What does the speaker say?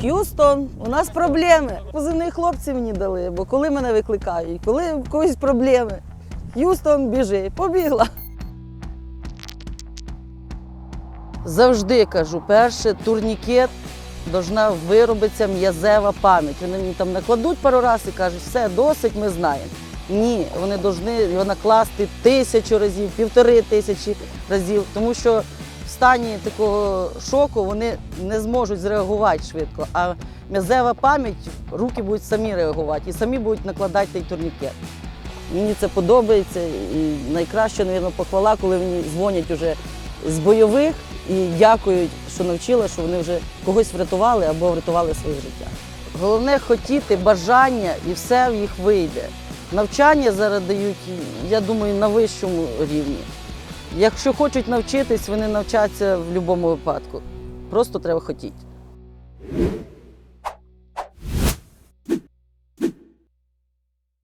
Х'юстон, у нас проблеми. Позивний хлопці мені дали, бо коли мене викликають, коли в когось проблеми. Х'юстон, біжи, побігла. Завжди кажу, перше, турнікет, повинна виробитися м'язева пам'ять. Вони мені там накладуть пару разів і кажуть, все, досить, ми знаємо. Ні, вони повинні його накласти 1000 разів, 1500 разів, тому що в стані такого шоку вони не зможуть зреагувати швидко, а м'язева пам'ять, руки будуть самі реагувати і самі будуть накладати той турнікет. Мені це подобається і найкраще, мабуть, похвала, коли мені дзвонять вже з бойових і дякують, що навчила, що вони вже когось врятували або врятували своє життя. Головне хотіти, бажання і все в їх вийде. Навчання зараз дають, я думаю, на вищому рівні. Якщо хочуть навчитись, вони навчаться в будь-якому випадку. Просто треба хотіти.